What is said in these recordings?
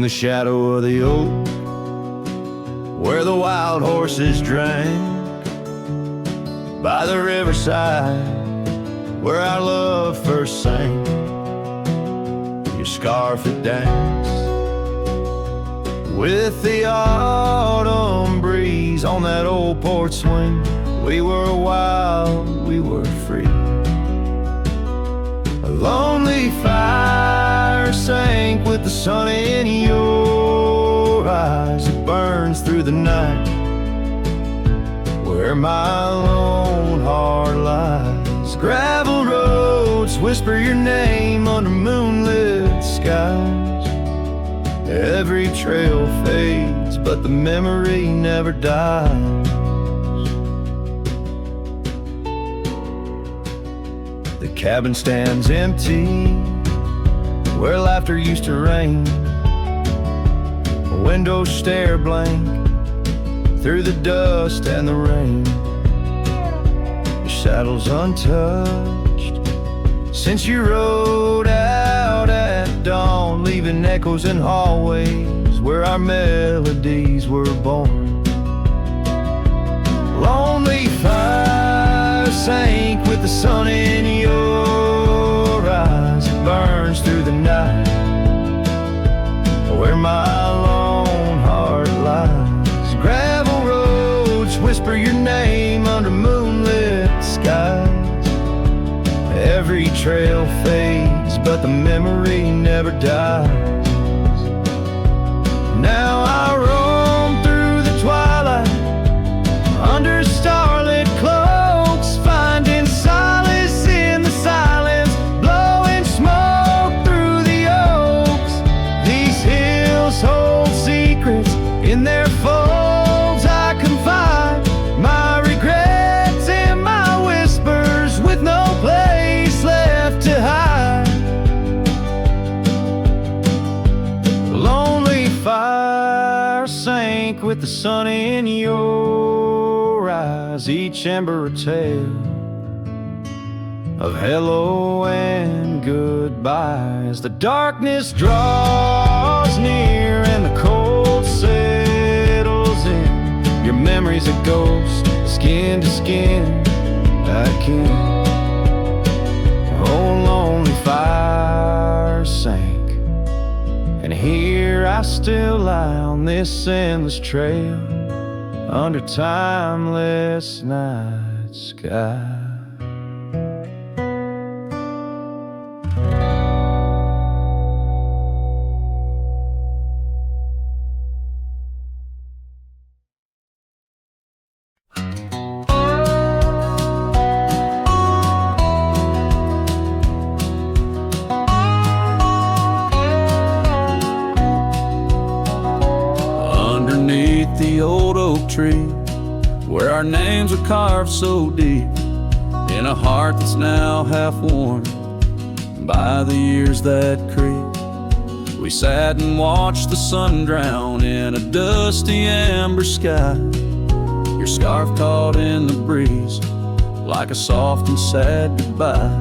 the shadow of the oak, where the wild horses drank, by the riverside, where our love first sank. Your scarf had danced with the autumn breeze on that old porch swing. We were wild, we were free. A lonely fire sank with the sun in your eyes. It burns through the night where my lone heart lies. Gravel roads whisper your name under moonlit skies. Every trail fades, but the memory never dies. The cabin stands empty, where laughter used to reign. Windows stare blank through the dust and the rain. Your saddle's untouched since you rode out at dawn, leaving echoes in hallways where our melodies were born. Lonely fire sank with the sun in your eyes. It burns through the night where my lone heart lies. Gravel roads whisper your name under moonlit skies. Every trail fades, but the memory never dies. Now I roam through the twilight under starlit cloaks, finding solace in the silence, blowing smoke through the oaks. These hills hold secrets in their folds. I confide my regrets and my whispers with no place left to hide. The lonely fire sank with the sun in your eyes. Each ember a tale of hello and goodbye. As the darkness draws near and the cold settles in, your memory's a ghost, skin to skin. I can. Oh, lonely fire sank, and here I still lie on this endless trail under timeless night sky. Underneath the old oak tree, where our names are carved so deep in a heart that's now half worn by the years that creep, we sat and watched the sun drown in a dusty amber sky. Your scarf caught in the breeze like a soft and sad goodbye.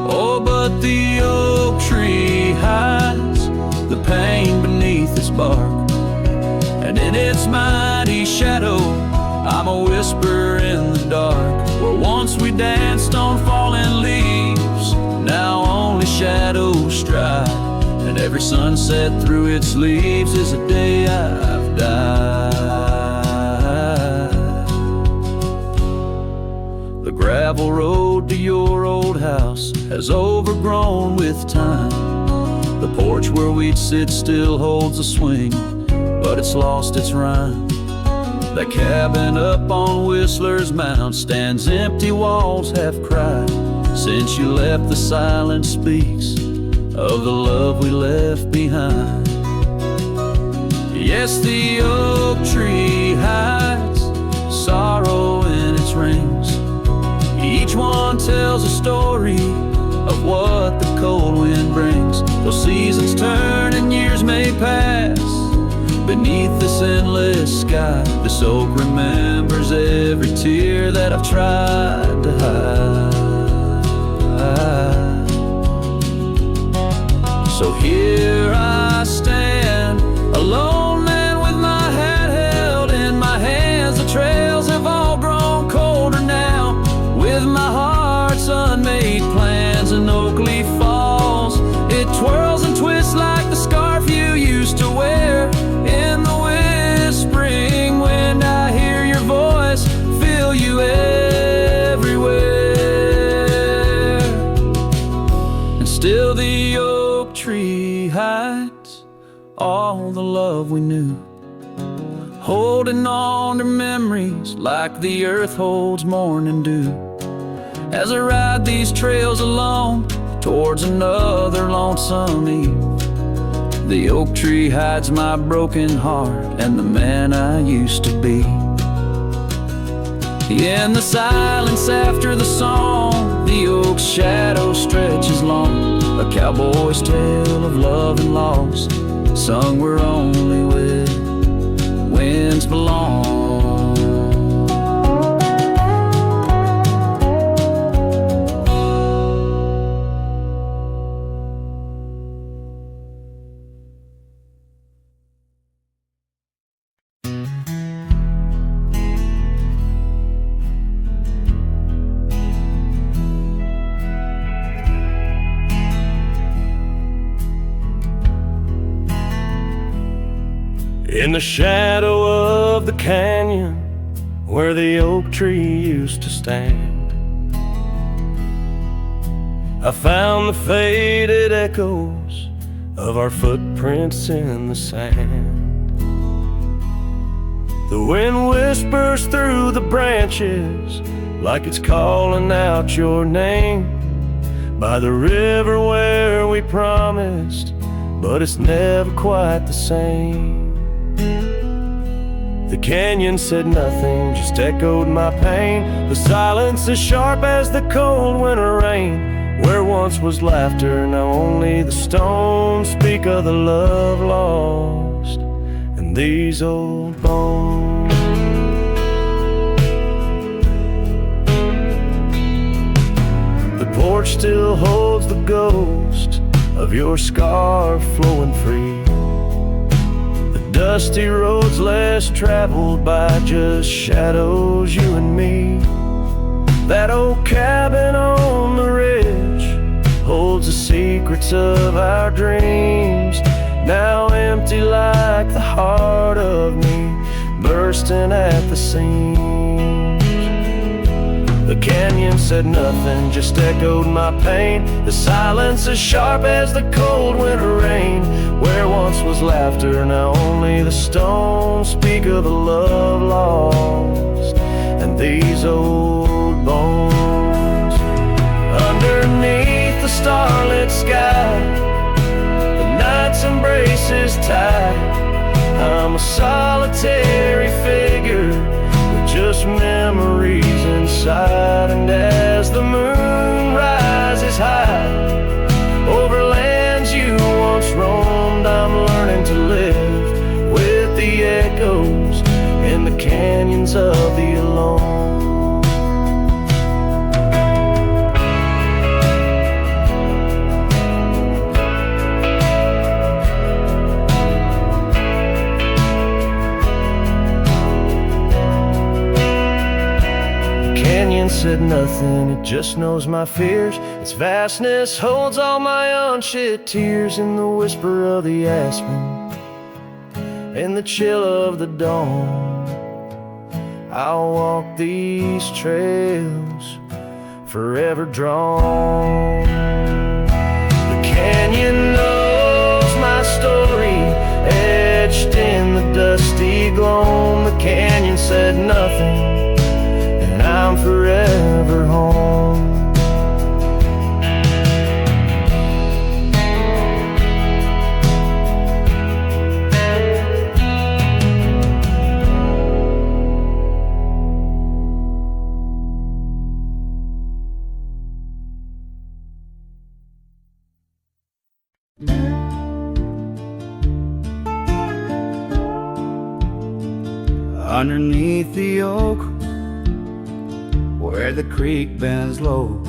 Oh, but the oak tree hides the pain beneath its bark, and in its mighty shadow I'm a whisper in the dark. Where once we danced on falling leaves, now only shadows stride, and every sunset through its leaves is a day I've died. The gravel road to your old house has overgrown with time. The porch where we'd sit still holds a swing, but it's lost its rhyme. That cabin up on Whistler's Mound stands empty, walls have cried. Since you left, the silence speaks of the love we left behind. Yes, the oak tree hides sorrow in its rings. Each one tells a story of what the cold wind brings. Though seasons turn and years may pass, beneath this endless sky, this oak remembers every tear that I've tried to hide. So here I stand, a lone man with my hat held in my hands. The trails have all grown colder now, with my heart's unmade plans. And Oakley Falls, it twirls and twists like the scarf you used to wear. In the whispering wind I hear your voice, feel you everywhere. And still the oak tree hides all the love we knew, holding on to memories like the earth holds morning dew. As I ride these trails alone towards another lonesome eve, the oak tree hides my broken heart and the man I used to be. In the silence after the song, the oak's shadow stretches long, a cowboy's tale of love and loss, sung where only winds belong. In the shadow of the canyon where the oak tree used to stand, I found the faded echoes of our footprints in the sand. The wind whispers through the branches like it's calling out your name, by the river where we promised, but it's never quite the same. The canyon said nothing, just echoed my pain. The silence as sharp as the cold winter rain. Where once was laughter, now only the stones speak of the love lost and these old bones. The porch still holds the ghost of your scarf flowing free. Dusty roads less traveled by just shadows, you and me. That old cabin on the ridge holds the secrets of our dreams, now empty like the heart of me, bursting at the seams. The canyon said nothing, just echoed my pain. The silence as sharp as the cold winter rain. Where once was laughter, now only the stones speak of the love lost and these old bones. Underneath the starlit sky, the night's embrace is tight. I'm a solitary figure with just memories inside. And as the moon rises high over lands you once roamed, I'm learning to live with the echoes in the canyons of the alone. Said nothing, it just knows my fears. Its vastness holds all my unshed tears. In the whisper of the aspen, in the chill of the dawn, I'll walk these trails forever drawn. The canyon knows my story, etched in the dusty gloam. The canyon said nothing, I'm forever home. Underneath the oak where the creek bends low,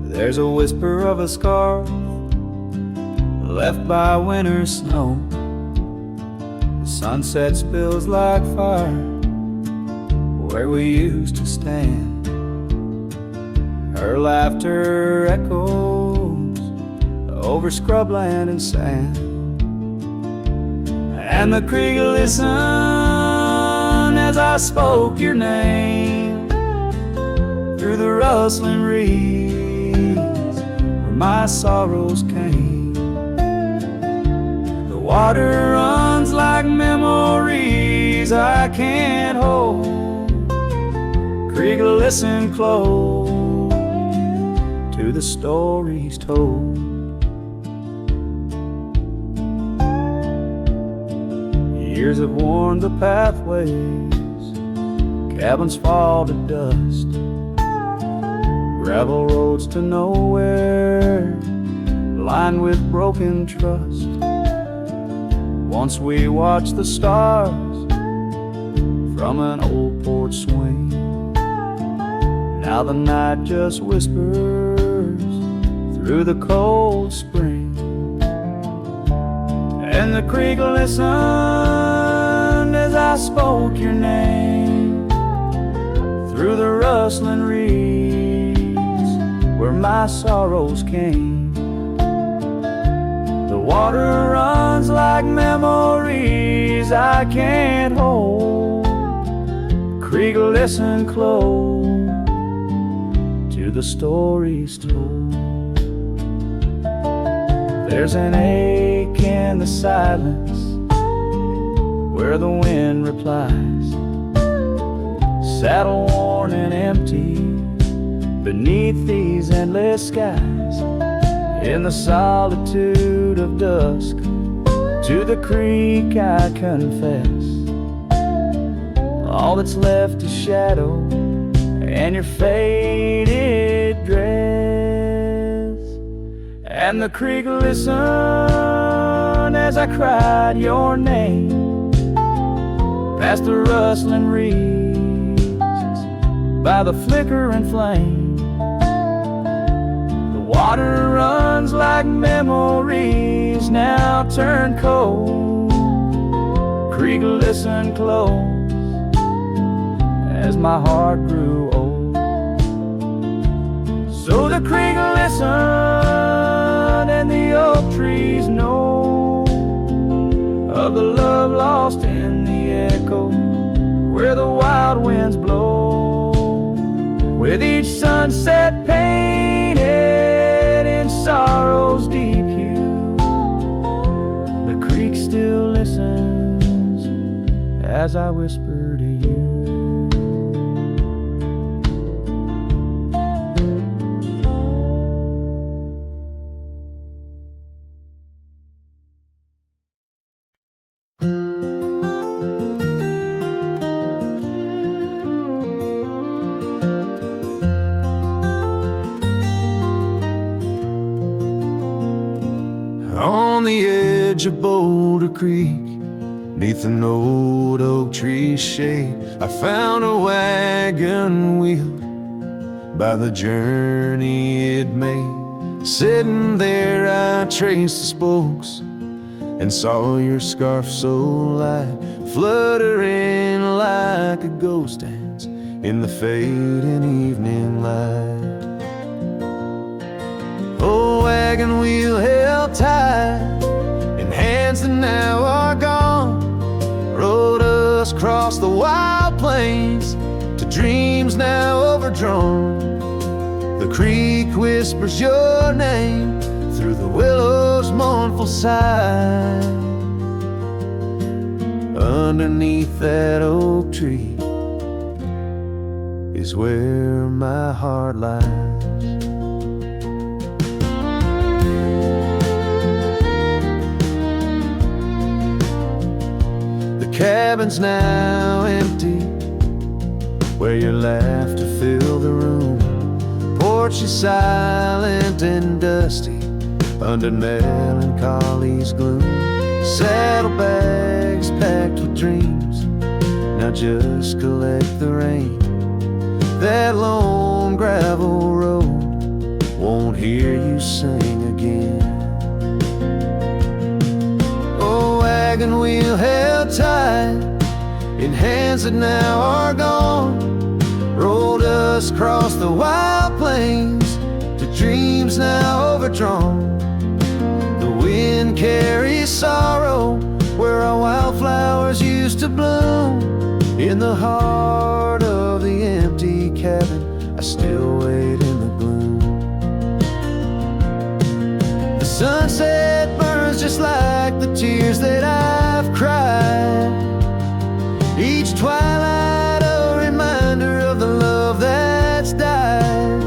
there's a whisper of a scarf left by winter snow. The sunset spills like fire where we used to stand. Her laughter echoes over scrubland and sand. And the creek listened as I spoke your name through the rustling reeds where my sorrows came. The water runs like memories I can't hold. Creek, listen close to the stories told. Years have worn the pathways, cabins fall to dust, gravel roads to nowhere, lined with broken trust. Once we watched the stars from an old porch swing. Now the night just whispers through the cold spring. And the creek listened as I spoke your name through the rustling reeds where my sorrows came. The water runs like memories I can't hold. Creek, listen close to the stories told. There's an ache in the silence where the wind replies, saddle worn and empty beneath these endless skies. In the solitude of dusk, to the creek I confess, all that's left is shadow and your faded dress. And the creek listened as I cried your name past the rustling reeds by the flickering flame. The water runs like memories now turned cold. Creek, listen close as my heart grew old. So the creek listened and the oak trees know of the love lost in the echo where the wild winds blow, with each sunset painted in sorrow's deep hue. The creek still listens as I whisper to you. On the edge of Boulder Creek, neath an old oak tree's shade, I found a wagon wheel by the journey it made. Sitting there I traced the spokes and saw your scarf so light, fluttering like a ghost dance in the fading evening light. Oh, wagon wheel held tight in hands that now are gone, rode us across the wild plains to dreams now overdrawn. The creek whispers your name through the willow's mournful sigh. Underneath that oak tree is where my heart lies. Cabin's now empty where your laughter filled the room. Porch is silent and dusty under melancholy's gloom. Saddlebags packed with dreams now just collect the rain. That lone gravel road won't hear you sing again. wagon wheel held tight in hands that now are gone, rolled us across the wild plains to dreams now overdrawn. The wind carries sorrow where our wildflowers used to bloom. In the heart of the empty cabin, I still wait in the gloom. The sunset burns just like the tears that I've cried. Each twilight a reminder of the love that's died.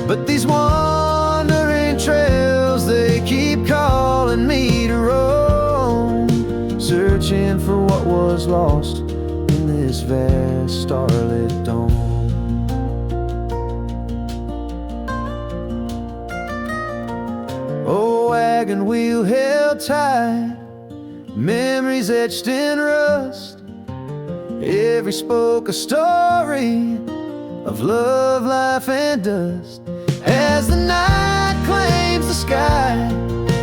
But these wandering trails, they keep calling me to roam, searching for what was lost in this vast starlit dome. Oh, wagon wheel held tight, memories etched in rust. Every spoke a story of love, life, and dust. As the night claims the sky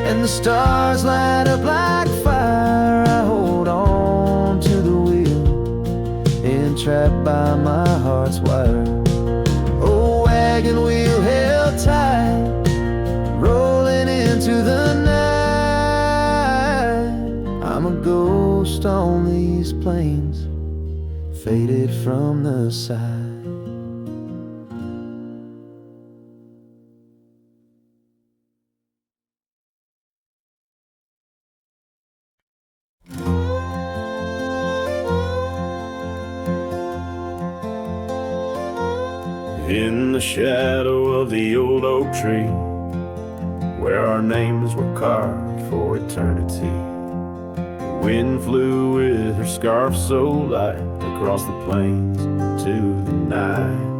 and the stars light up like fire, I hold on to the wheel, entrapped by my heart's wire. Oh, wagon wheel held tight, rolling into the night. I'm a ghost on these plains, faded from the side. In the shadow of the old oak tree, where our names were carved for eternity, the wind flew with her scarf so light across the plains to the night.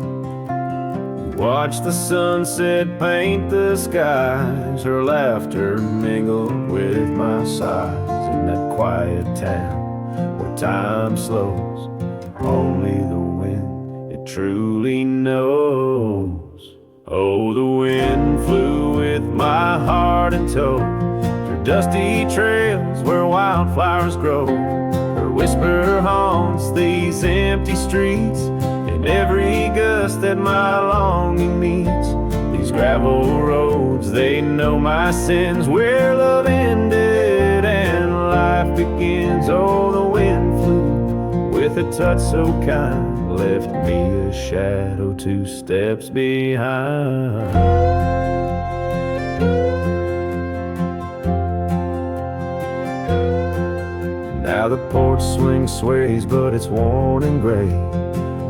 Watched the sunset paint the skies, her laughter mingled with my sighs. In that quiet town where time slows, only the wind it truly knows. Oh, the wind flew with my heart in tow, through dusty trails where wildflowers grow. Her whisper haunts these empty streets, in every gust that my longing meets. These gravel roads, they know my sins, where love ended and life begins. Oh, the wind flew with a touch so kind, left me a shadow 2 steps behind. Now the porch swing sways, but it's worn and gray,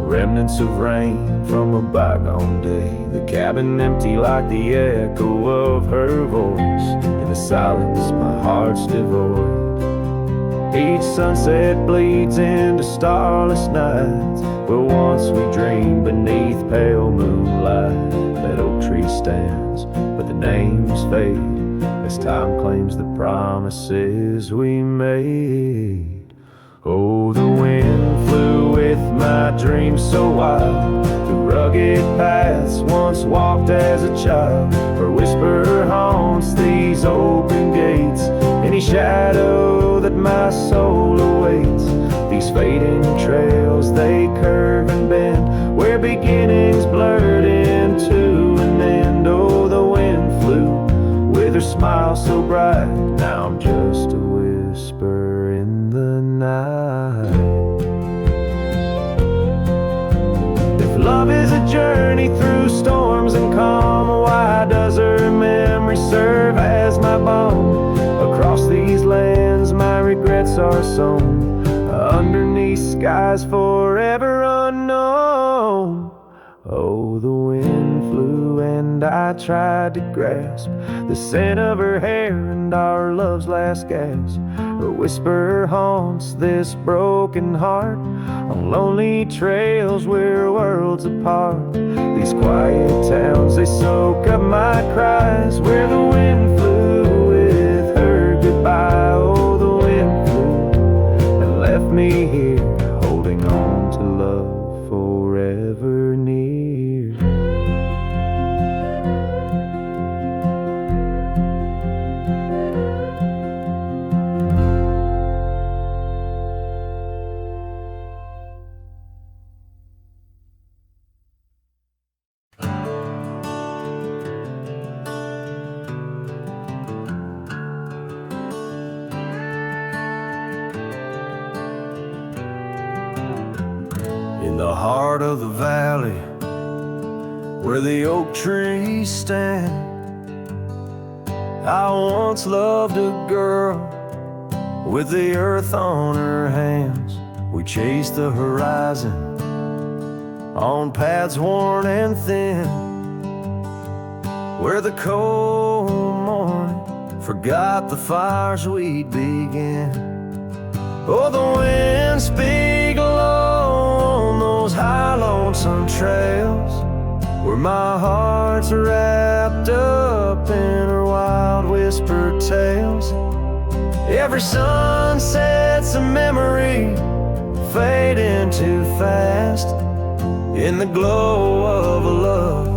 remnants of rain from a bygone day. The cabin empty like the echo of her voice, in the silence my heart's devoid. Each sunset bleeds into starless nights, where once we dreamed beneath pale moonlight. That oak tree stands, but the names fade as time claims the promises we made. Oh, the wind flew with my dreams so wild, through rugged paths once walked as a child. Her whisper haunts these open gates, any shadow that my soul awaits. These fading trails, they curve and bend, where beginnings blurred into an end. Oh, the wind flew with her smile so bright, now I'm just a whisper in the night. If love is a journey through storms and calm, why does her memory serve as my balm? Across these lands my regrets are sown, underneath skies forever unknown. Oh, the wind flew and I tried to grasp the scent of her hair and our love's last gasp. Her whisper haunts this broken heart, on lonely trails we're worlds apart. These quiet towns, they soak up my cries, where the wind flew with her goodbye. Oh, the wind flew and left me here, holding on to love forever near. In the heart of the valley, where the oak trees stand, I once loved a girl with the earth on her hands. We chased the horizon on paths worn and thin, where the cold morning forgot the fires we'd began. Oh, the wind speak low on those high lonesome trails, where my heart's wrapped up in her wild whispered tales. Every sunset's a memory fading too fast, in the glow of a love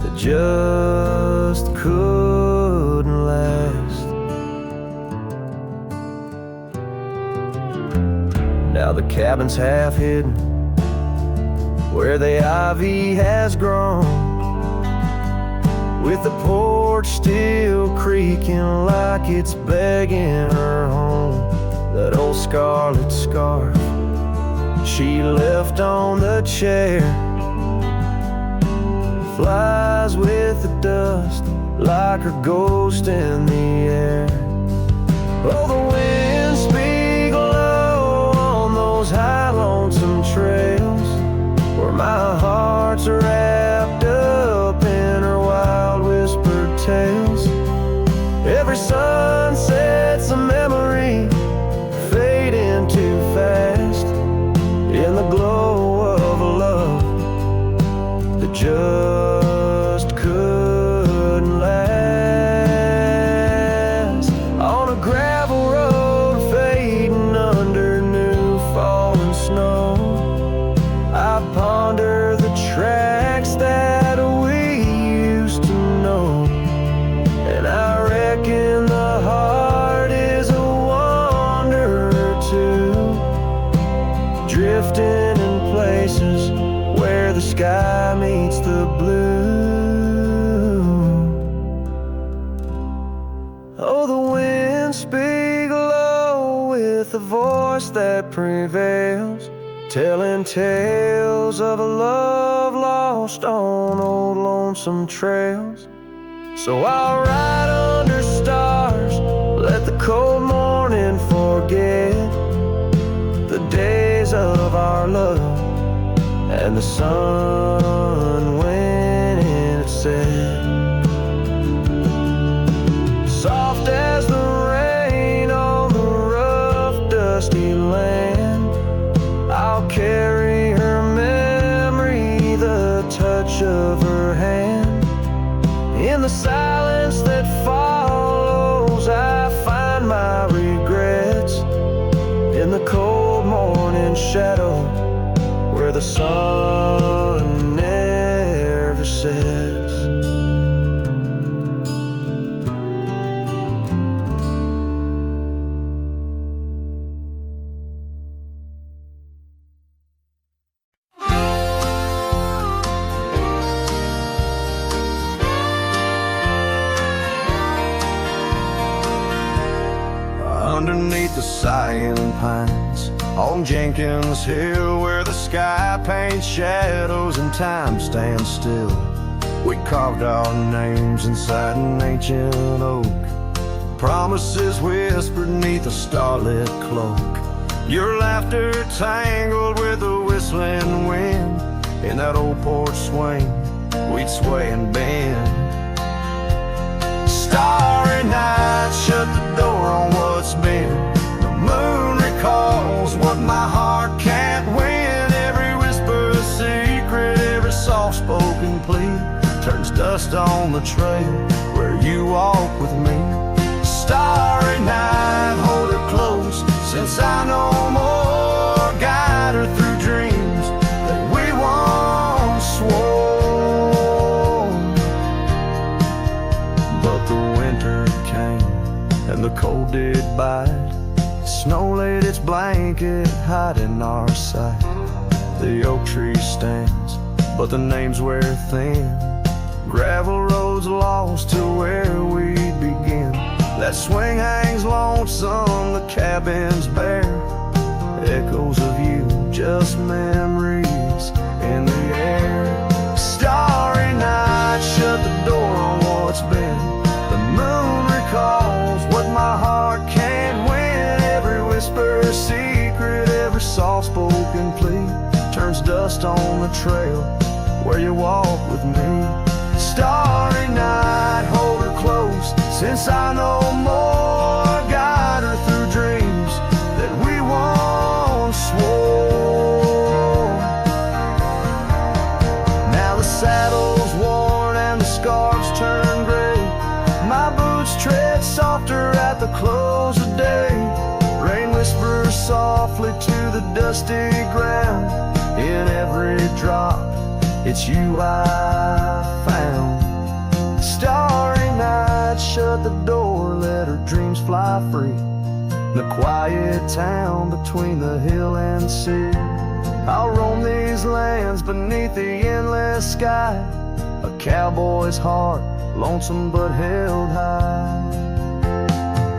that just couldn't last. Now the cabin's half hidden where the ivy has grown, with the porch still creaking like it's begging her home. That old scarlet scarf she left on the chair flies with the dust like her ghost in the air. Oh, the wind speak low on those high lonesome trails, where my heart's wrapped up in her wild whispered tales. Every sunset's a memory fading too fast, in the glow of a love that just couldn't last. On a gravel road fading under new falling snow, I ponder the tracks that we used to know, and I reckon the heart is a wanderer too, drifting in places where the sky meets the blue. Oh, the wind speak low with a voice that prevails, telling tales of a love lost on old lonesome trails. So I'll ride under stars, let the cold morning forget the days of our love and the sun when it set. Soft as the rain on the rough dusty land, I'll carry her memory, the touch of her hand. In the silence that follows, I find my regrets, in the cold morning shadow where the sun never sets. Underneath the sighing pines on Jenkins Hill, where the sky paints shadows and time stands still, we carved our names inside an ancient oak, promises whispered neath a starlit cloak. Your laughter tangled with the whistling wind, in that old porch swing we'd sway and bend. Starry night shut the door on what's been. The moon recalls what my heart can't win. Every whisper a secret, every soft-spoken plea turns dust on the trail where you walk with me. Starry night, hold her close, since I no more, guide her through dreams that we once swore. But the winter came and the cold did bite. Snow laid its blanket, hiding our sight. The oak tree stands, but the names wear thin. Gravel roads lost to where we'd begin. That swing hangs lonesome, the cabin's bare. Echoes of you just memories in the air. Starry night, shut the door on what's been. The moon recalls what my heart can't win. Every whisper, secret, every soft-spoken plea turns dust on the trail where you walk with me. Starry night, hold her close, since I know more. Guide her through dreams that we once swore. Now the saddle's worn and the scarves turn gray. My boots tread softer at the close of day. Rain whispers softly to the dusty ground. In every drop, it's you I found. Starry night, shut the door, let her dreams fly free. The quiet town between the hill and sea. I'll roam these lands beneath the endless sky. A cowboy's heart, lonesome but held high.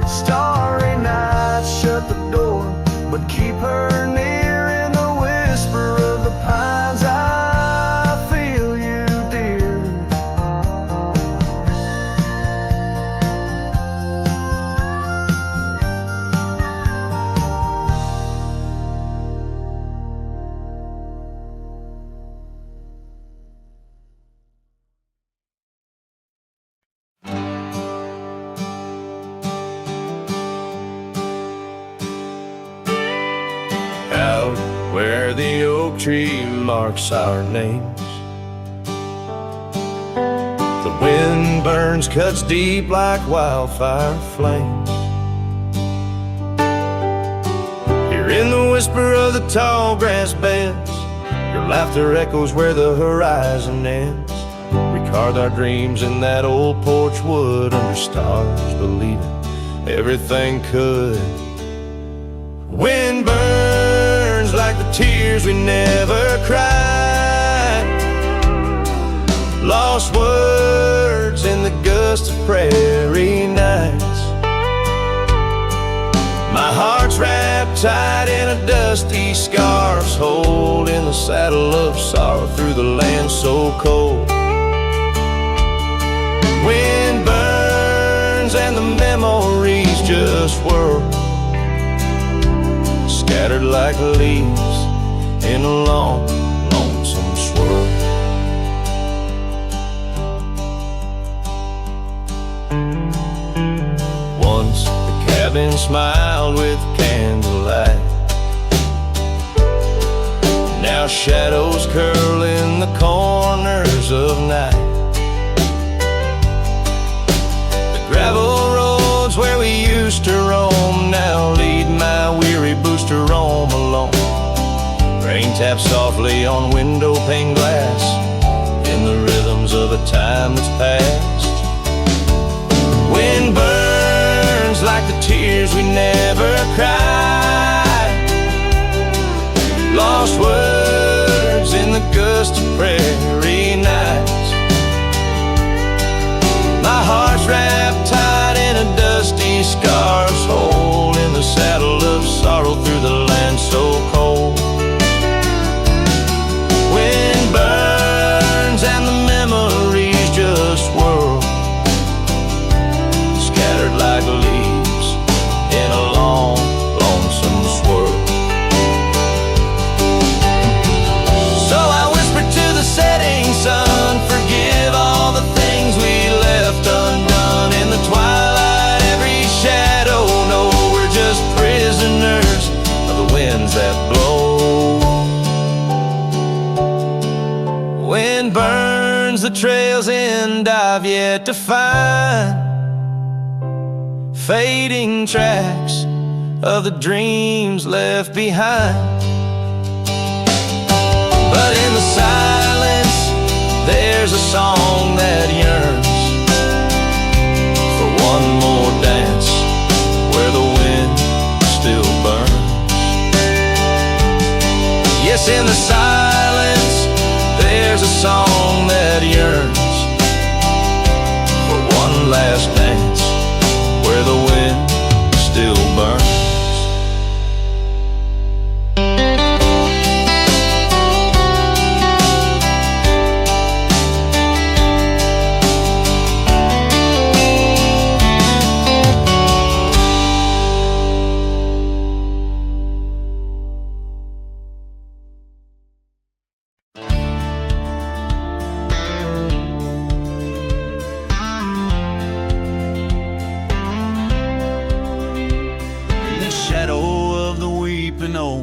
Starry night, shut the door, but keep her near. In the whisper of the pines, I feel you, dear. Out where the oak tree marks our names, the wind burns, cuts deep like wildfire flames. Here in the whisper of the tall grass beds, your laughter echoes where the horizon ends. We carved our dreams in that old porch wood under stars, believing everything could. Wind burns like the tears we never cried. Lost words in the gust of prairie nights. My heart's wrapped tight in a dusty scarf's hold, in the saddle of sorrow through the land so cold. Wind burns and the memories just whirl, scattered like leaves in a long, lonesome swirl. Once the cabin smiled with candlelight. Now shadows curl in the corners of night. The gravel roads where we used to roam now lead my weary boots to roam alone. Rain taps softly on window pane glass in the rhythms of a time that's past. Wind burns like the tears we never cried. Lost words in the gust of prairie nights. My heart's wrapped tight in a dusty scarf's hole, in the saddle of sorrow through the land so cold. Wind burns and the memories just whirl, scattered like leaves in a long, lonesome swirl. So I whisper to the setting sun, forgive all the things we left undone. In the twilight, every shadow, know we're just prisoners of the winds that blow. Wind burns the trails end I've yet to find, fading tracks of the dreams left behind. But in the silence, there's a song that yearns for one more dance where the wind still burns. Yes, in the silence, there's a song that yearns for one last dance where the wind still burns.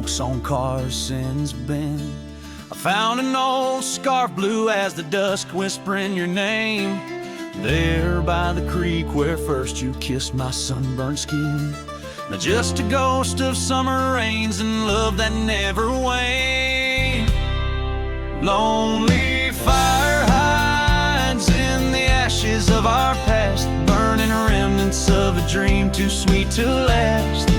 smokes on cars since been. I found an old scarf blue as the dusk whispering your name, there by the creek where first you kissed my sunburned skin. Now just a ghost of summer rains and love that never waned. Lonely fire hides in the ashes of our past, burning remnants of a dream too sweet to last.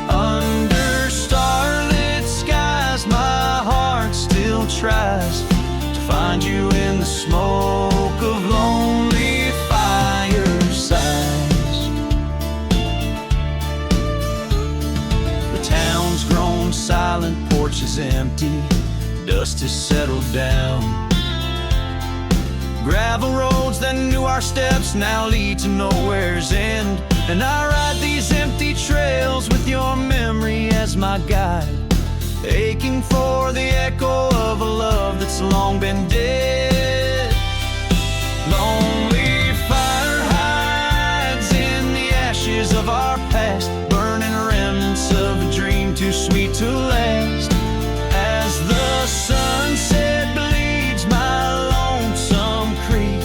Under starlit skies my heart still tries to find you in the smoke of lonely firesides. The town's grown silent, porch is empty, dust has settled down. Gravel roads that knew our steps now lead to nowhere's end. And I ride these empty trails with your memory as my guide, aching for the echo of a love that's long been dead. Lonely fire hides in the ashes of our past, burning remnants of a dream too sweet to last. As the sunset bleeds my lonesome creek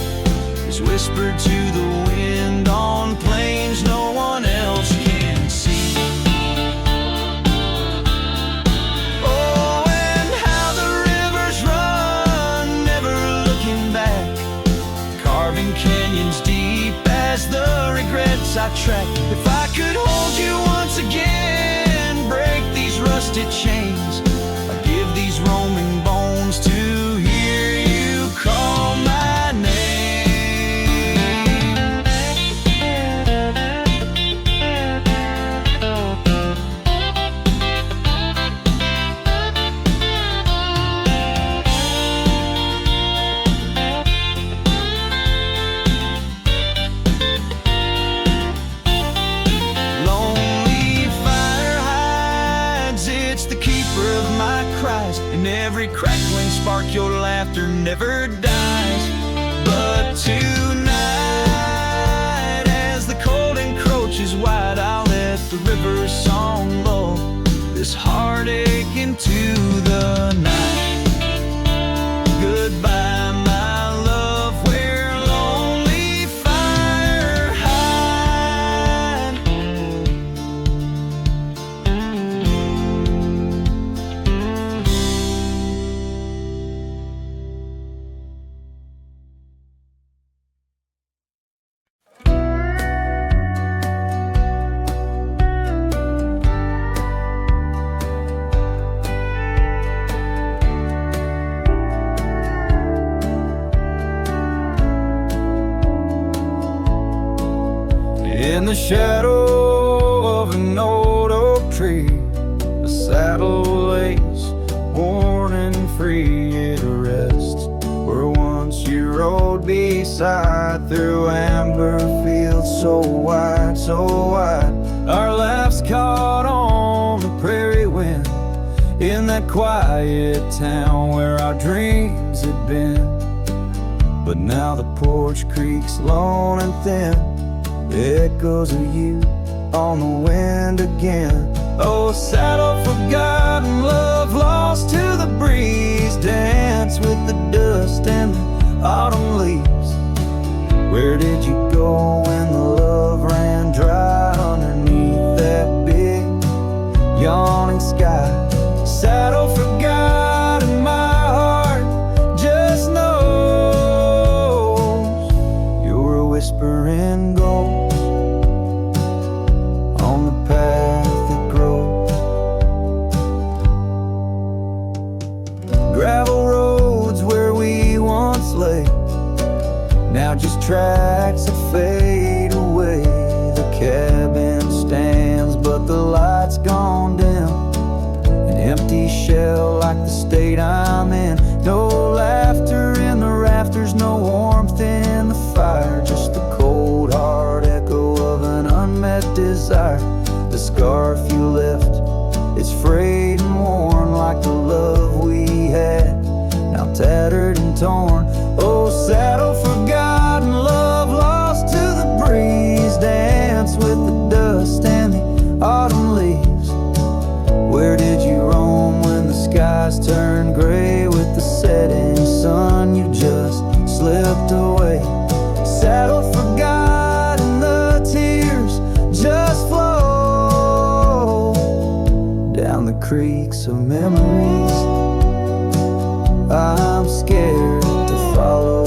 is whispered to the wind on plains no one else can see. Oh, and how the rivers run, never looking back, carving canyons deep as the regrets I track. If I could hold you once again, break these rusted chains, I'd give these roaming bones to hear you call my name. In every crackling spark your laughter never dies. But tonight, as the cold encroaches wide, I'll let the river's song lull this heartache into the night. Goodbye, my love, where lonely fire hide. In the shadow of an old oak tree, the saddle lays worn and free. It rests where once you rode beside, through amber fields so wide, so wide. Our laughs caught on the prairie wind, in that quiet town where our dreams had been. But now the porch creaks lone and thin, echoes of you on the wind again. Oh, saddle forgotten, love lost to the breeze, dance with the dust and the autumn leaves. Where did you go when the love ran dry underneath that big yawning sky? Saddle forgotten, my heart just knows you're a whispering ghost on the path that grows. Gravel roads where we once lay, now just tracks that fade away. The cabin stands but the light's gone dim, an empty shell like the state I'm in. No laughter in the rafters, no warmth in the fire, just the cold hard echo of an unmet desire. The scarf you left, it's frayed and worn like the love we had, now tattered and torn. Oh, saddle forgotten, love lost to the breeze, dance with the dust and the autumn leaves. Where did you roam creeks of memories I'm scared to follow.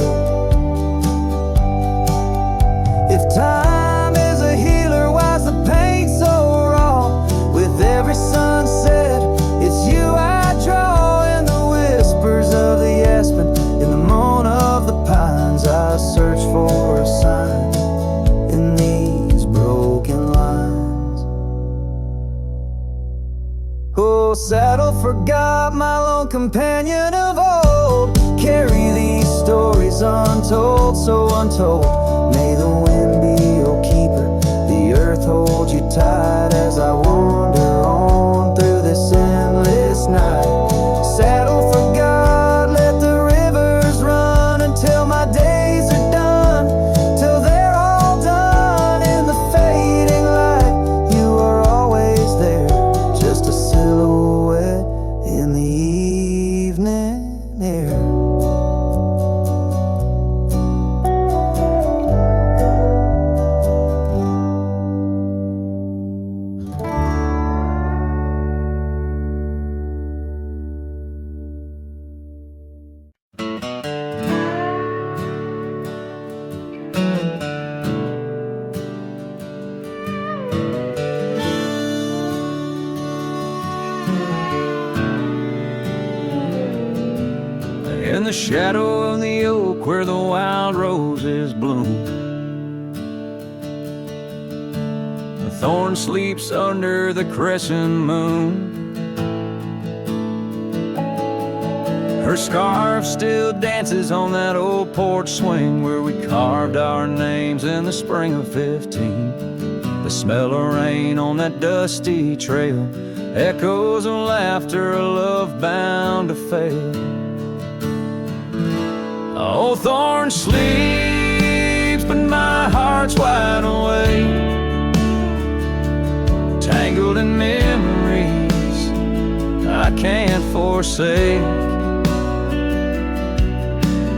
If time is a healer, why's the pain so raw? With every sunset, it's you I draw. In the whispers of the aspen, in the moan of the pines, I search for a sign in these broken lines. Oh, saddle forgot, my lone companion of old. Carry these stories untold, so untold. May the wind be your keeper, the earth hold you tight as I wander on through this endless night. Saddle forgot, let the rivers run until my days are done, till they're all done. In the fading light, you are always there, just a silhouette in the evening air. In the shadow of the oak where the wild roses bloom, the thorn sleeps under the crescent moon. Her scarf still dances on that old porch swing where we carved our names in the spring of 15. The smell of rain on that dusty trail, echoes of laughter, a love bound to fail. Oh, thorn sleeps, but my heart's wide awake, tangled in memories I can't forsake.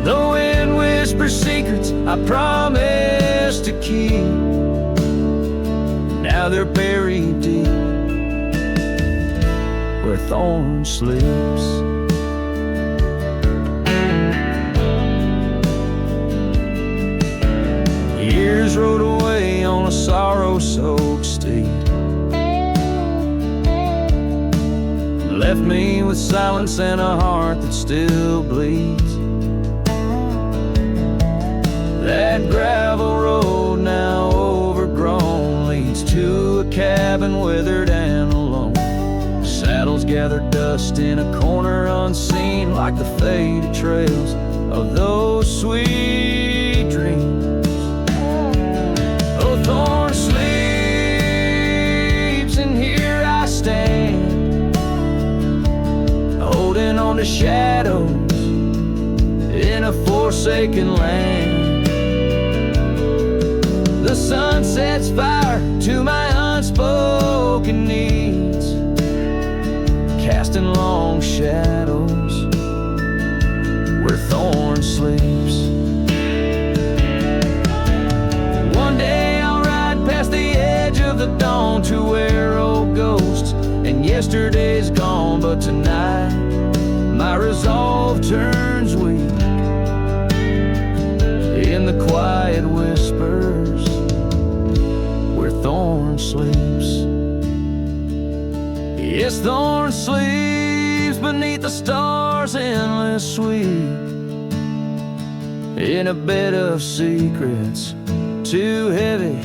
The wind whispers secrets I promised to keep, now they're buried deep where thorn sleeps. Years rode away on a sorrow-soaked steed, left me with silence and a heart that still bleeds. That gravel road, now overgrown, leads to a cabin weathered and alone. Saddles gather dust in a corner unseen, like the faded trails of those sweet dreams. Thorn sleeps, and here I stand, holding on to shadows in a forsaken land. The sun sets fire to my unspoken needs, casting long shadows where thorn sleeps. One day past the edge of the dawn to where old ghosts and yesterday's gone, but tonight my resolve turns weak in the quiet whispers where thorn sleeps. Yes, thorn sleeps beneath the stars' endless sweep, in a bed of secrets too heavy,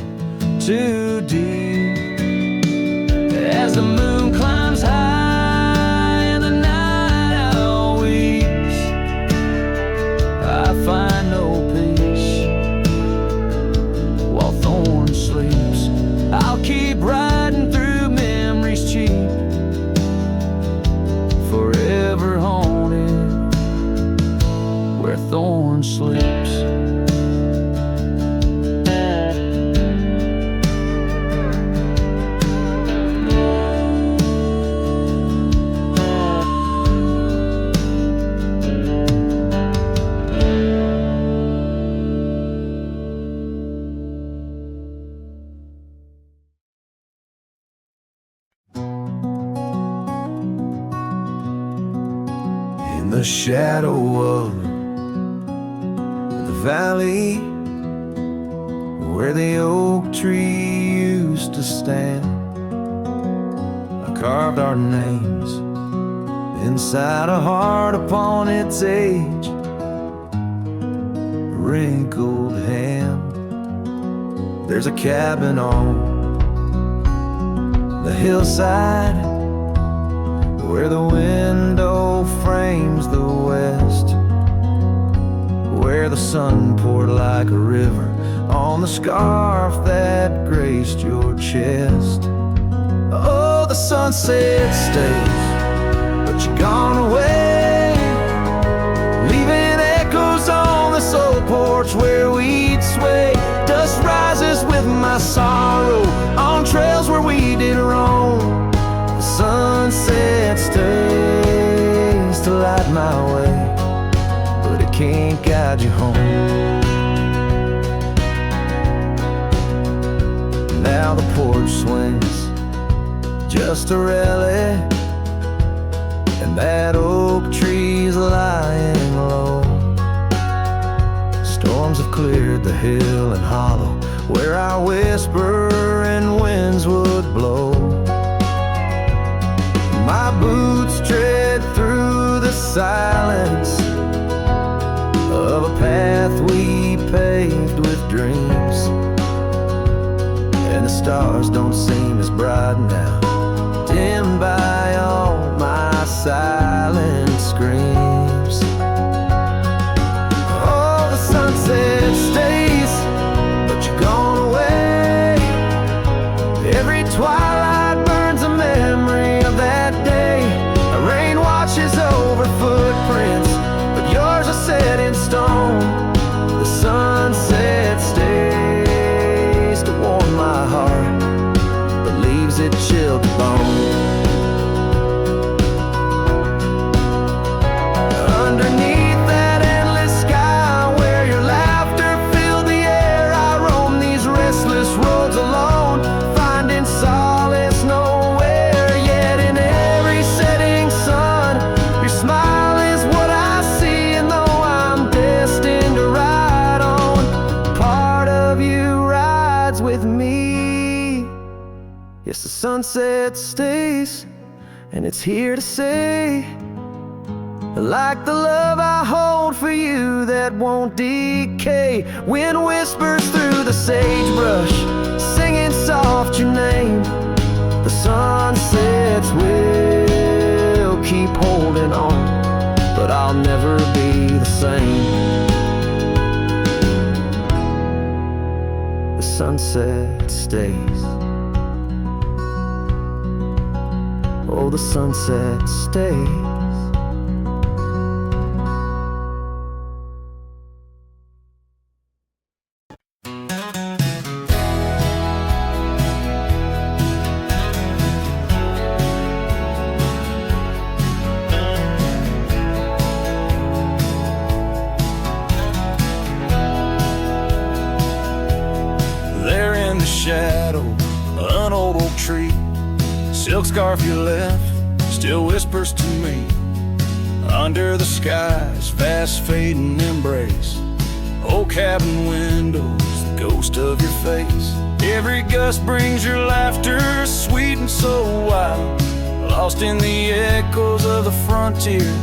too deep. As the moon climbs high and the night owl weeps, I find no peace while thorn sleeps. I'll keep riding through memories cheap, forever haunted where thorn sleeps. in the shadow of the valley where the oak tree used to stand. I carved our names inside a heart upon its age, wrinkled hand. There's a cabin on the hillside where the window frames the west, where the sun poured like a river on the scarf that graced your chest. Oh, the sunset stays, but you're gone away, leaving echoes on this old porch where we'd sway. Dust rises with my sorrow on trails where we did roam. The sunset stays to light my way, but it can't guide you home. Now the porch swings just a relic, and that oak tree's lying low. Storms have cleared the hill and hollow where our whispering winds would blow. My boots tread through the silence of a path we paved with dreams, and the stars don't seem as bright now, dimmed by all my silent screams. Oh, the sunset stays, but you're gone away. Every twilight burns a memory of that day. The rain washes over footprints, but yours are set in stone. The sunset stays to warm my heart, but leaves it chilled to bone. Underneath that endless sky where your laughter filled the air, I roam these restless roads alone, finding solace nowhere. Yet in every setting sun, your smile is what I see, and though I'm destined to ride on, part of you rides with me. Yes, the sunset stays, and it's here to say, like the love I hold for you that won't decay. Wind whispers through the sagebrush, singing soft your name. The sunsets will keep holding on, but I'll never be the same. The sunset stays. Oh, the sunset stays. There in the shadow, an old oak tree, silk scarf you left still whispers to me. Under the sky's fast fading embrace, old cabin windows, the ghost of your face. Every gust brings your laughter, sweet and so wild, lost in the echoes of the frontier.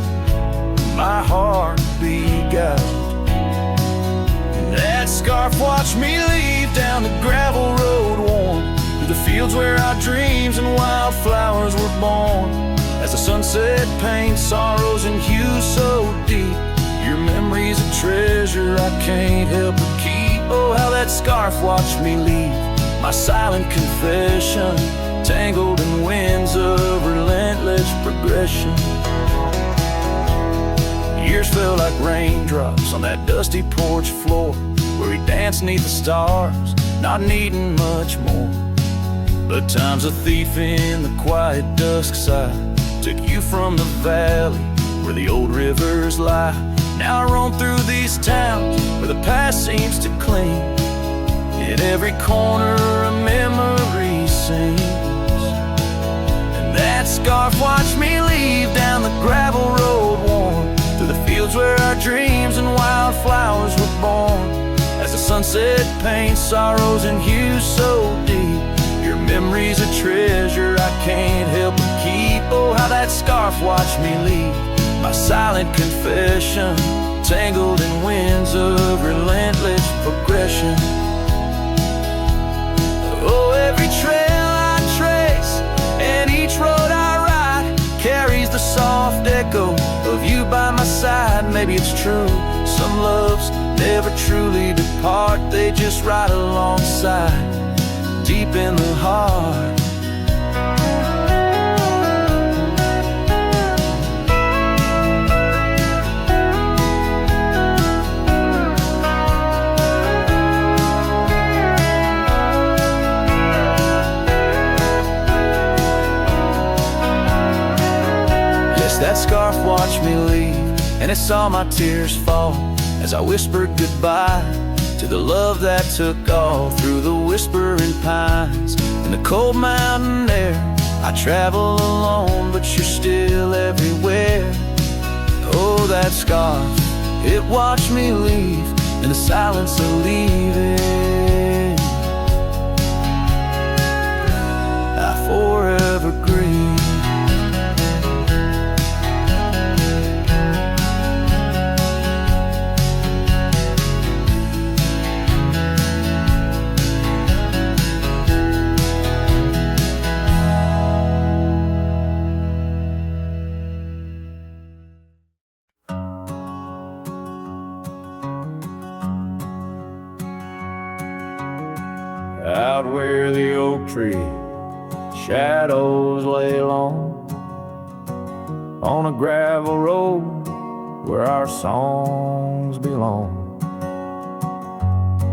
My heart beguiled. That scarf watched me leave down the gravel road worn, through the fields where our dreams and wildflowers were born. As the sunset paints sorrows and hues so deep, your memory's a treasure I can't help but keep. Oh, how that scarf watched me leave, my silent confession, tangled in winds of relentless progression. Years felt like raindrops on that dusty porch floor, where we danced neath the stars, not needing much more. But time's a thief in the quiet dusk side, took you from the valley where the old rivers lie. Now I roam through these towns where the past seems to cling. At every corner a memory sings, and that scarf watched me leave down the gravel road worn, where our dreams and wildflowers were born. As the sunset paints sorrows and hues so deep, your memory's a treasure I can't help but keep. Oh, how that scarf watched me leave, my silent confession, tangled in winds of relentless progression. Oh, every trail I trace and each road I ride carries the soft echo of you by my side. Maybe it's true, some loves never truly depart, they just ride alongside, deep in the heart. That scarf watched me leave, and it saw my tears fall as I whispered goodbye to the love that took all through the whispering pines. In the cold mountain air, I travel alone, but you're still everywhere. Oh, that scarf, it watched me leave in the silence of leaving. I forever grieve. Out where the oak tree shadows lay long, on a gravel road where our songs belong.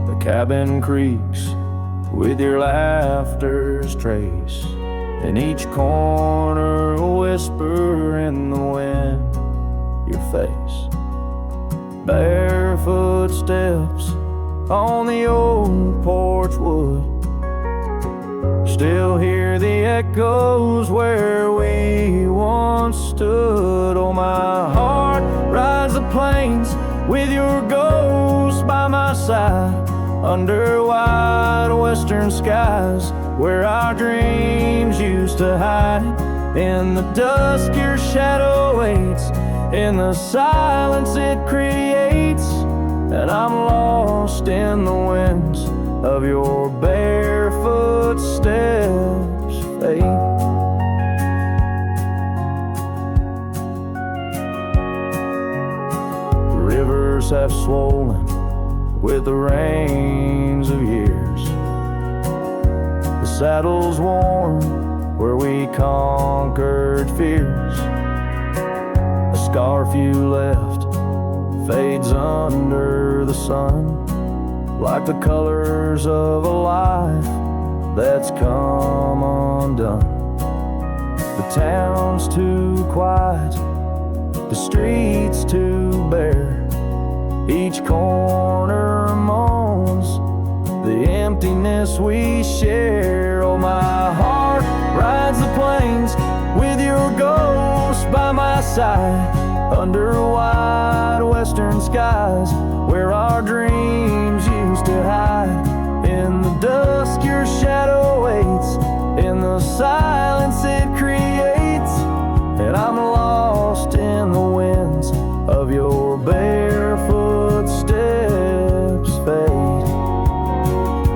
The cabin creaks with your laughter's trace, in each corner a whisper in the wind, your face. Barefoot steps on the old porch wood, still hear the echoes where we once stood. Oh, my heart rides the plains with your ghost by my side, under wide western skies where our dreams used to hide. In the dusk your shadow waits, in the silence it creates, and I'm lost in the winds of your barefoot steps, fate. The rivers have swollen with the rains of years, the saddle's worn where we conquered fears. The scarf you left fades under the sun, like the colors of a life that's come undone. The town's too quiet, the streets too bare, each corner moans the emptiness we share. Oh, my heart rides the plains with your ghost by my side, under wide western skies where our dreams used to hide. In the dusk your shadow waits, in the silence it creates, and I'm lost in the winds of your barefoot steps, fate.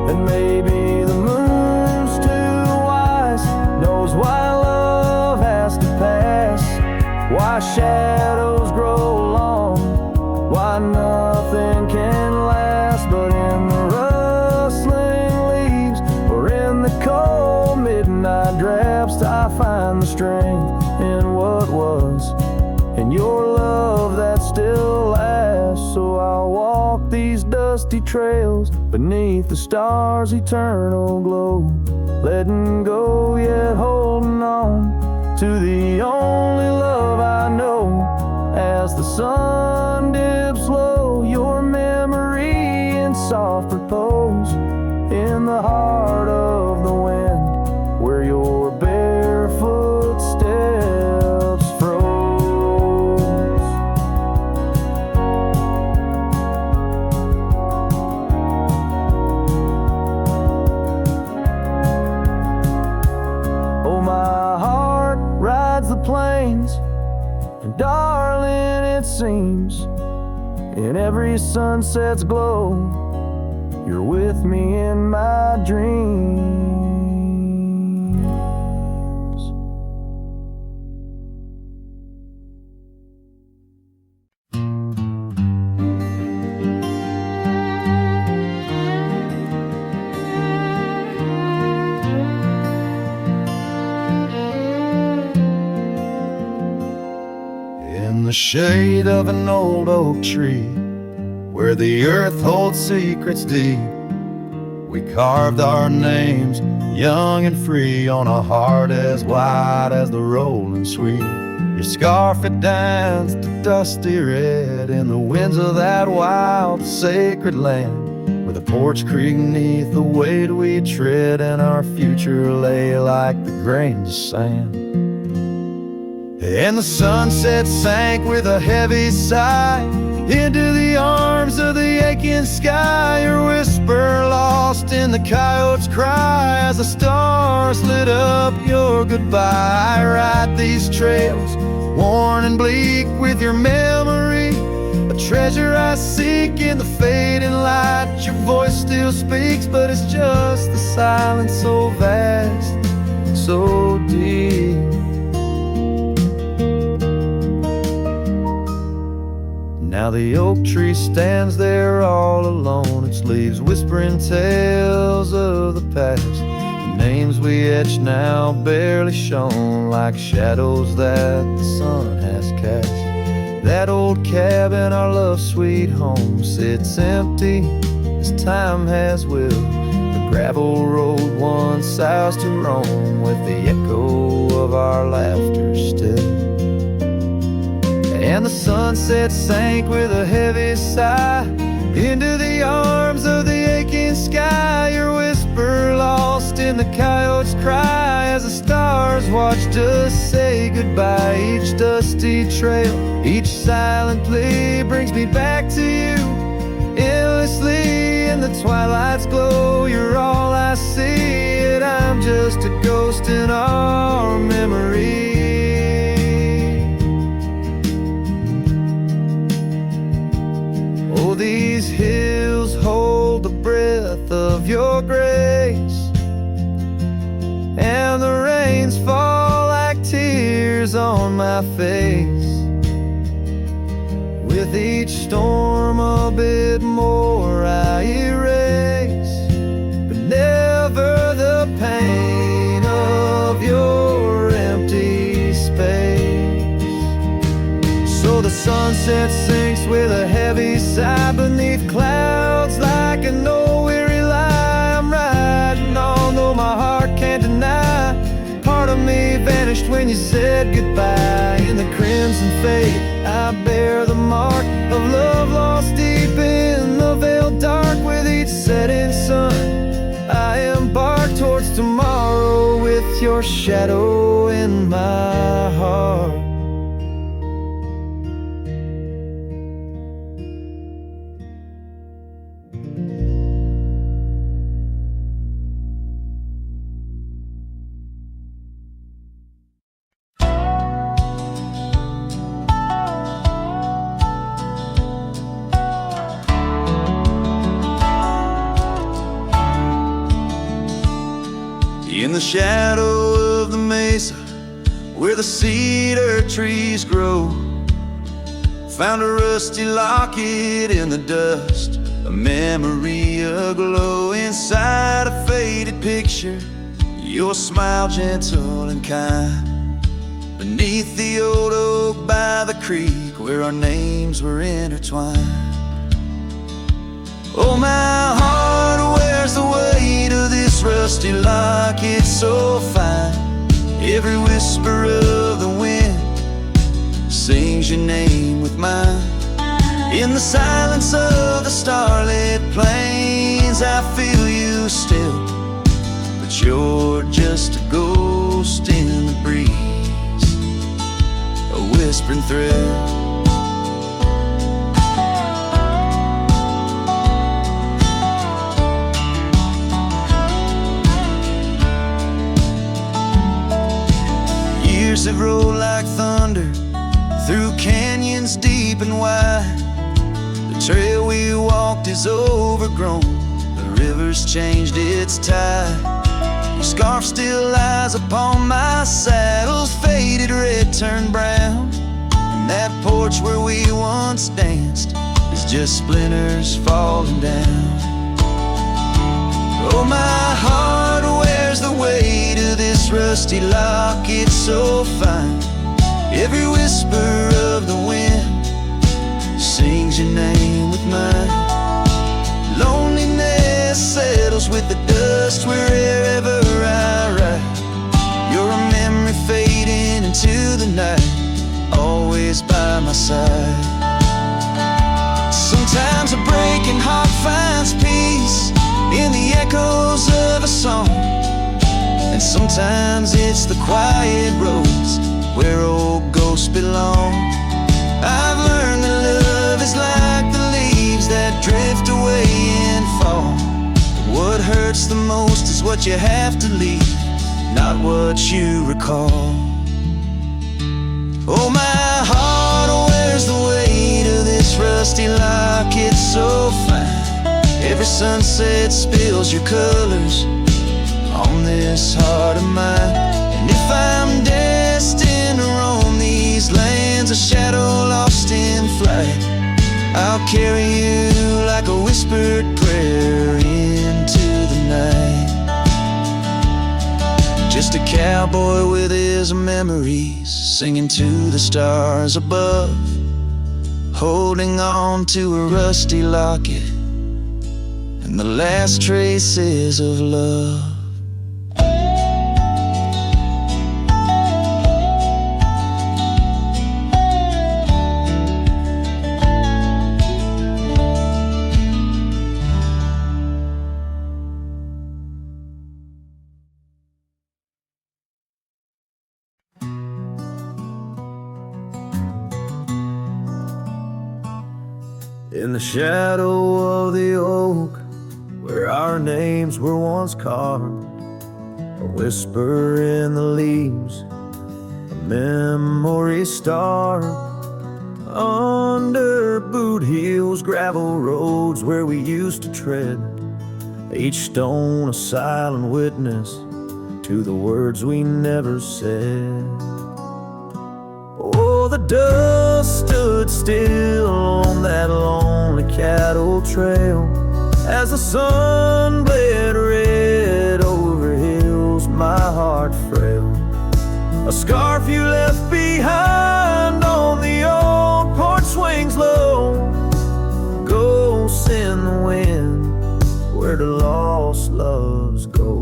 And maybe the moon's too wise, knows why love has to pass, why shadows grow long, why nothing can last. But in the rustling leaves or in the cold midnight drafts, I find the strength in what was, in your love that still lasts. So I'll walk these dusty trails beneath the stars' eternal glow, letting go yet holding on to the only love I know. As the sun dips low, your memory in soft repose, in the heart of the wind where your barefoot steps froze. plains. And darling, it seems in every sunset's glow, you're with me in my dreams. In the shade of an old oak tree, where the earth holds secrets deep, we carved our names, young and free, on a heart as wide as the rolling sweet. Your scarf it danced a dusty red in the winds of that wild, sacred land, where the porch creak neath the weight we tread, and our future lay like the grains of sand. And the sunset sank with a heavy sigh into the arms of the aching sky, your whisper lost in the coyote's cry as the stars lit up your goodbye. I ride these trails, worn and bleak, with your memory, a treasure I seek in the fading light. Your voice still speaks, but it's just the silence so vast, so deep. Now the oak tree stands there all alone, its leaves whispering tales of the past. The names we etched now barely shown, like shadows that the sun has cast. That old cabin, our love sweet home, sits empty as time has willed. The gravel road once ours to roam, with the echo of our laughter still. And the sunset sank with a heavy sigh into the arms of the aching sky, your whisper lost in the coyote's cry as the stars watched us say goodbye. Each dusty trail, each silent plea brings me back to you endlessly. In the twilight's glow, you're all I see, and I'm just a ghost in our memory. These hills hold the breath of your grace, and the rains fall like tears on my face. With each storm a bit more I erase, but never the pain of your empty space. So the sunset sinks with a heavy sigh beneath clouds like a no-weary lie. I'm riding on, though my heart can't deny. Part of me vanished when you said goodbye. In the crimson fade, I bear the mark of love lost deep in the veiled dark. With each setting sun, I embark towards tomorrow, with your shadow in my heart. In the shadow of the mesa, where the cedar trees grow, found a rusty locket in the dust, a memory aglow. Inside a faded picture, your smile gentle and kind. Beneath the old oak by the creek, where our names were intertwined. Oh, my heart wears the weight of this rusty locket so fine. Every whisper of the wind sings your name with mine. In the silence of the starlit plains, I feel you still, but you're just a ghost in the breeze, a whispering thrill. Years have rolled like like thunder through canyons deep and wide. The trail we walked is overgrown, the river's changed its tide. Your scarf still lies upon my saddle's faded red turned brown. And that porch where we once danced is just splinters falling down. Oh, my heart wears the weight of this rusty locket so fine. Every whisper of the wind sings your name with mine. Loneliness settles with the dust wherever I ride. You're a memory fading into the night, always by my side. Sometimes a breaking heart finds peace in the echoes of a song, and sometimes it's the quiet roads where old ghosts belong. I've learned that love is like the leaves that drift away in fall. What hurts the most is what you have to leave, not what you recall. Oh, my heart wears the weight of this rusty locket so fine. Every sunset spills your colors on this heart of mine. And if I'm destined to roam these lands, a shadow lost in flight, I'll carry you like a whispered prayer into the night. Just a cowboy with his memories, singing to the stars above, holding on to a rusty locket and the last traces of love. In the shadow of the oak, where our names were once carved, a whisper in the leaves, a memory star. Under boot heels, gravel roads where we used to tread, each stone a silent witness to the words we never said. Oh, the dust stood still on that lonely cattle trail as the sun bled red over hills, my heart frail. A scarf you left behind on the old porch swings low, ghosts in the wind where the lost loves go.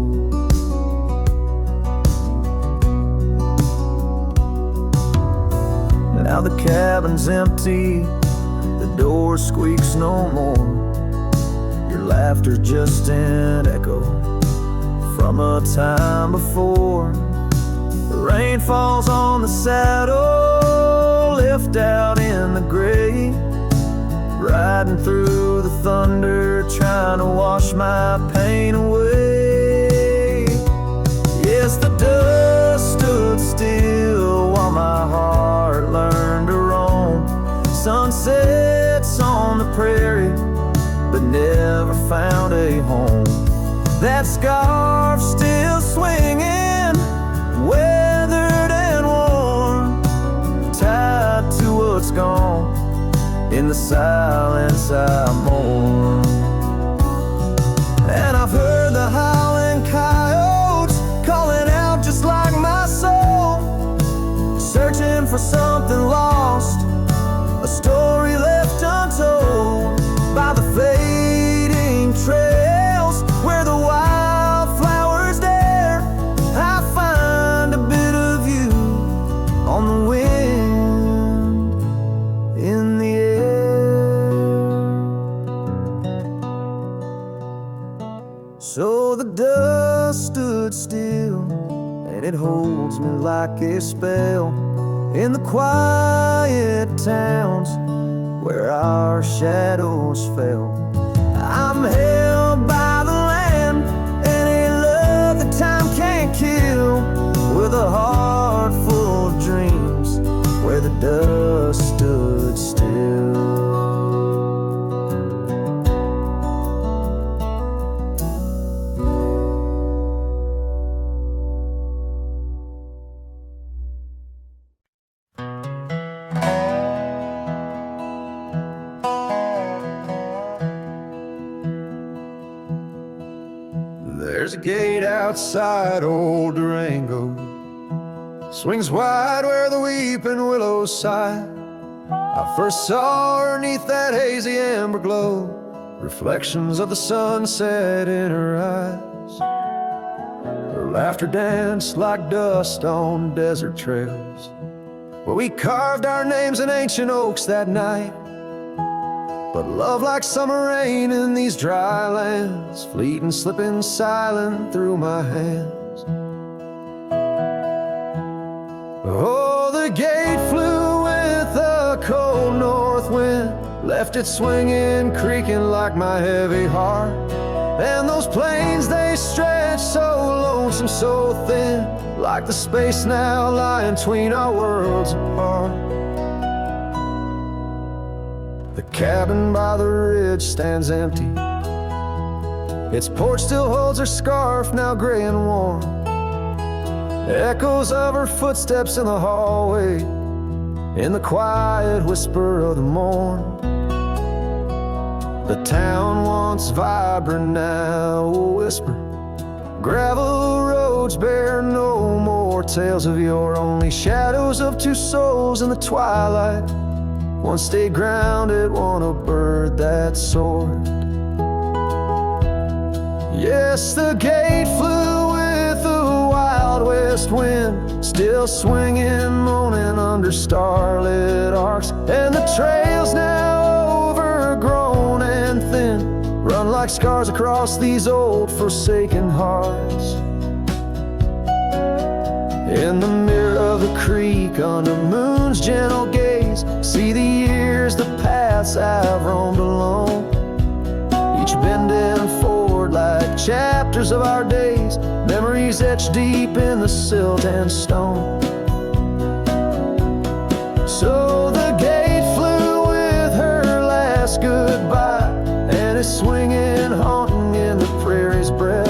Now the cabin's empty, the door squeaks no more. Your laughter's just an echo from a time before. The rain falls on the saddle, left out in the gray, riding through the thunder, trying to wash my pain away. Yes, the dust stood still while my heart learned to roam. Sunsets on the prairie, but never found a home. That scarf still swinging, weathered and worn, tied to what's gone. In the silence I mourn. And I've heard the howling coyotes calling out just like my soul, searching for something lost, a story left untold by the fading trails where the wildflowers dare. I find a bit of you on the wind, in the air. So the dust stood still, and it holds me like a spell in the quiet towns where our shadows fell. I'm held by the land and a love that time can't kill, with a heart full of dreams dust stood still. There's a gate outside old Durango, swings wide where the weeping willows sigh. I first saw her neath that hazy amber glow, reflections of the sunset in her eyes. Her laughter danced like dust on desert trails, where we carved our names in ancient oaks that night. But love like summer rain in these dry lands, fleeting, slipping silent through my hands. Oh, the gate flew with a cold north wind, left it swinging, creaking like my heavy heart. And those plains, they stretch so lonesome, so thin, like the space now lying between our worlds apart. The cabin by the ridge stands empty, its porch still holds her scarf, now gray and warm. Echoes of her footsteps in the hallway, in the quiet whisper of the morn. The town once vibrant, now a whisper. Gravel roads bear no more tales of yore, only shadows of two souls in the twilight. One stayed grounded, one a bird that soared. Yes, the gate flew with the wild west wind, still swinging, moaning under starlit arcs. And the trails now overgrown and thin, run like scars across these old forsaken hearts. In the mirror of the creek, under moon's gentle gaze, see the years, the paths I've roamed alone, each bending forward like chapters of our days, memories etched deep in the silt and stone. So the gate flew with her last goodbye, and it's swinging, haunting in the prairie's breath,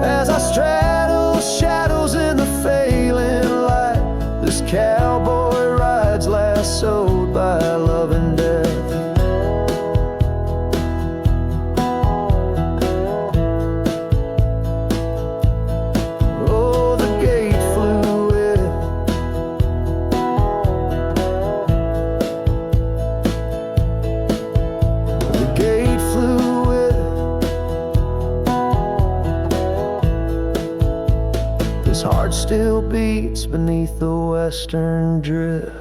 as I straddle shadows in the failing light. This cowboy rides lassoed by love and death. Oh, the gate flew with, the gate flew with. This heart still beats beneath the western drift.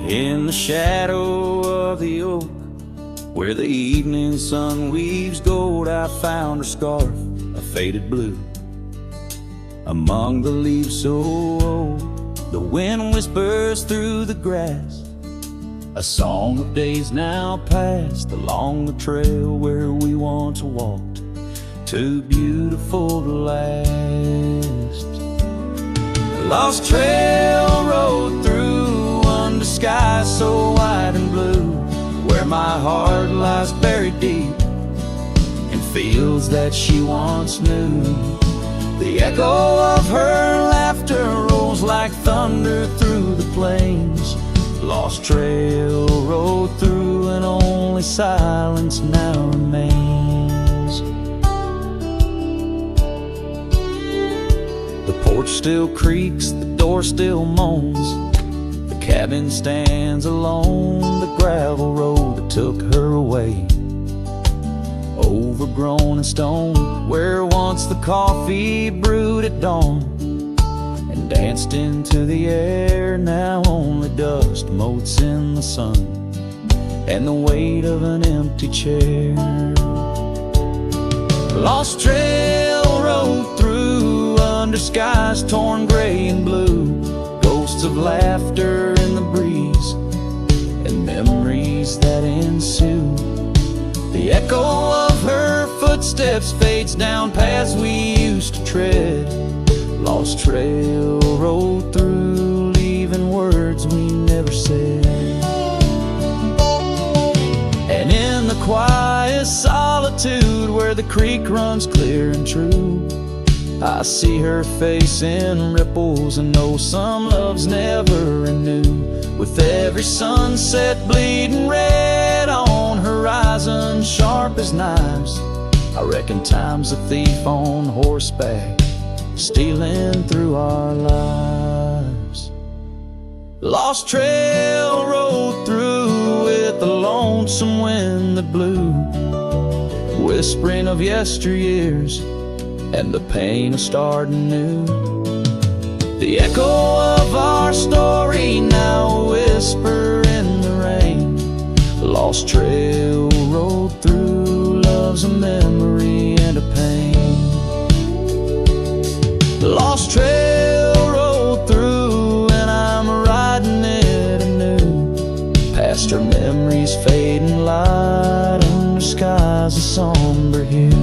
In the shadow of the oak, where the evening sun weaves gold, I found her scarf, a faded blue. Among the leaves so old, the wind whispers through the grass, a song of days now past, along the trail where we once walked, too beautiful to last. A lost trail rode through under skies so wide and blue, where my heart lies buried deep in fields that she once knew. The echo of her laughter rolls like thunder through the plains. Lost trail rode through and only silence now remains. The porch still creaks, the door still moans, the cabin stands alone, the gravel road that took her away, overgrown in stone, where once the coffee brewed at dawn and danced into the air. Now only dust motes in the sun and the weight of an empty chair. Lost trail rode through skies torn gray and blue, ghosts of laughter in the breeze, and memories that ensue. The echo of her footsteps fades down paths we used to tread. Lost trail rolled through, leaving words we never said. And in the quiet solitude where the creek runs clear and true, I see her face in ripples and know some loves never renew. With every sunset bleeding red on horizon sharp as knives, I reckon time's a thief on horseback, stealing through our lives. Lost trail rolled through with the lonesome wind that blew, whispering of yesteryears and the pain of starting new. The echo of our story now a whisper in the rain. Lost trail rolled through, love's a memory and a pain. Lost trail rolled through and I'm riding it anew, past her memories fading light under skies of somber hue.